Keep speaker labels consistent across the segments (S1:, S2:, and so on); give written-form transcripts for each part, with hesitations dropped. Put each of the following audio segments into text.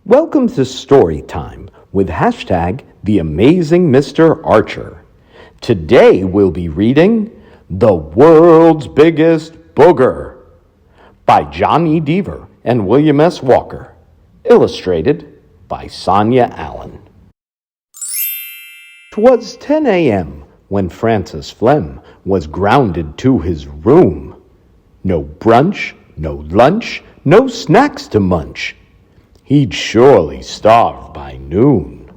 S1: Welcome to Story Time with hashtag The Amazing Mr. Archer. Today we'll be reading The World's Biggest Booger by John E. Deaver and William S. Walker. Illustrated by Sonya Allen. 'Twas 10 a.m. when Francis Flem was grounded to his room. No brunch, no lunch, no snacks to munch. He'd surely starve by noon.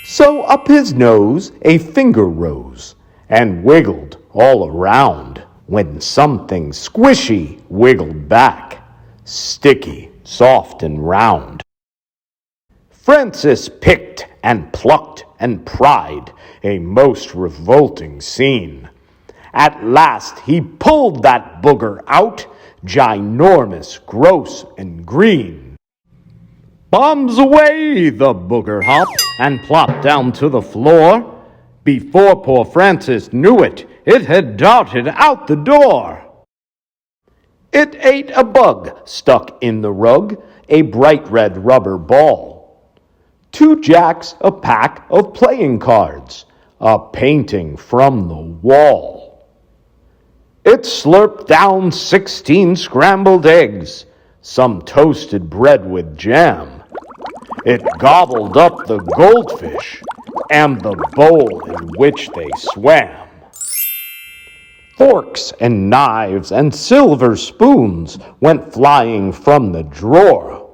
S1: So up his nose a finger rose and wiggled all around when something squishy wiggled back, sticky, soft, and round. Francis picked and plucked and pried, a most revolting scene. At last he pulled that booger out, ginormous, gross, and green. Bombs away, the booger hopped and plopped down to the floor. Before poor Francis knew it, it had darted out the door. It ate a bug stuck in the rug, a bright red rubber ball, 2 jacks, a pack of playing cards, a painting from the wall. It slurped down 16 scrambled eggs, some toasted bread with jam. It gobbled up the goldfish and the bowl in which they swam. Forks and knives and silver spoons went flying from the drawer.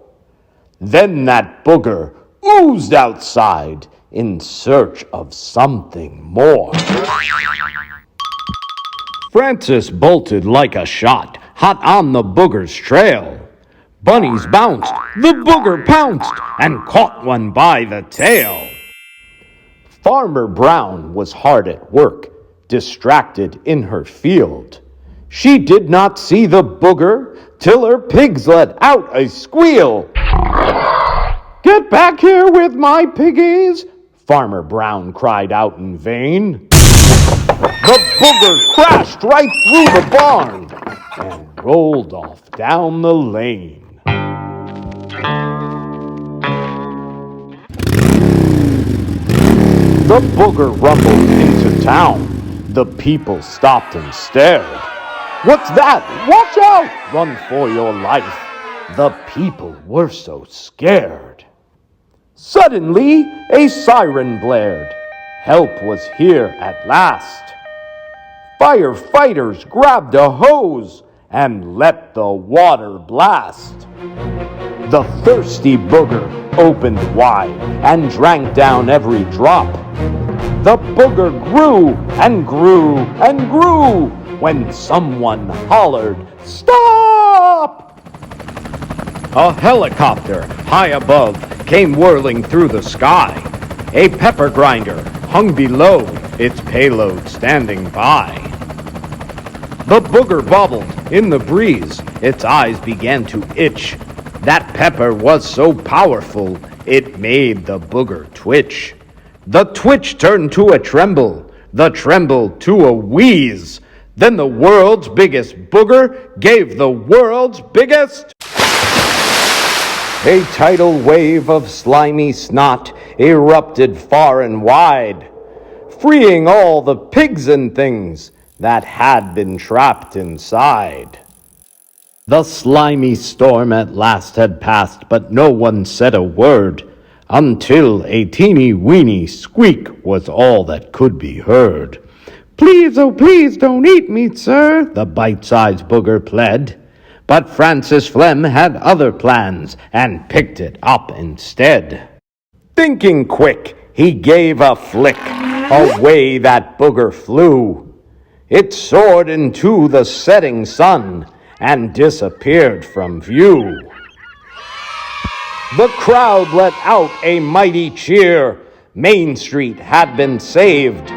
S1: Then that booger oozed outside in search of something more. Francis bolted like a shot, hot on the booger's trail. Bunnies bounced, the booger pounced, and caught one by the tail. Farmer Brown was hard at work, distracted in her field. She did not see the booger till her pigs let out a squeal. "Get back here with my piggies!" Farmer Brown cried out in vain. The booger crashed right through the barn and rolled off down the lane. The booger rumbled into town. The people stopped and stared. "What's that? Watch out! Run for your life!" The people were so scared. Suddenly, a siren blared. Help was here at last. Firefighters grabbed a hose and let the water blast. The thirsty booger opened wide and drank down every drop. The booger grew and grew and grew when someone hollered, "Stop!" A helicopter high above came whirling through the sky. A pepper grinder hung below, its payload standing by. The booger bobbled in the breeze. Its eyes began to itch. That pepper was so powerful, it made the booger twitch. The twitch turned to a tremble, the tremble to a wheeze. Then the world's biggest booger gave the world's biggest. A tidal wave of slimy snot erupted far and wide, freeing all the pigs and things that had been trapped inside. The slimy storm at last had passed, but no one said a word, until a teeny-weeny squeak was all that could be heard. "Please, oh please, don't eat me, sir," the bite-sized booger pled. But Francis Flem had other plans and picked it up instead. Thinking quick, he gave a flick. Away that booger flew. It soared into the setting sun and disappeared from view. The crowd let out a mighty cheer. Main Street had been saved.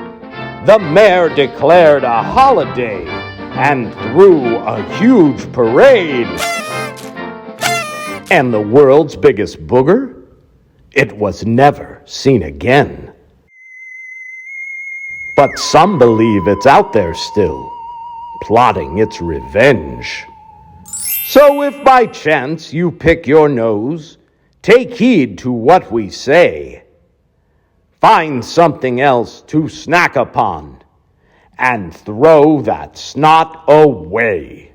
S1: The mayor declared a holiday and threw a huge parade. And the world's biggest booger? It was never seen again. But some believe it's out there still, plotting its revenge. So if by chance you pick your nose, Take heed to what we say. Find something else to snack upon, and throw that snot away.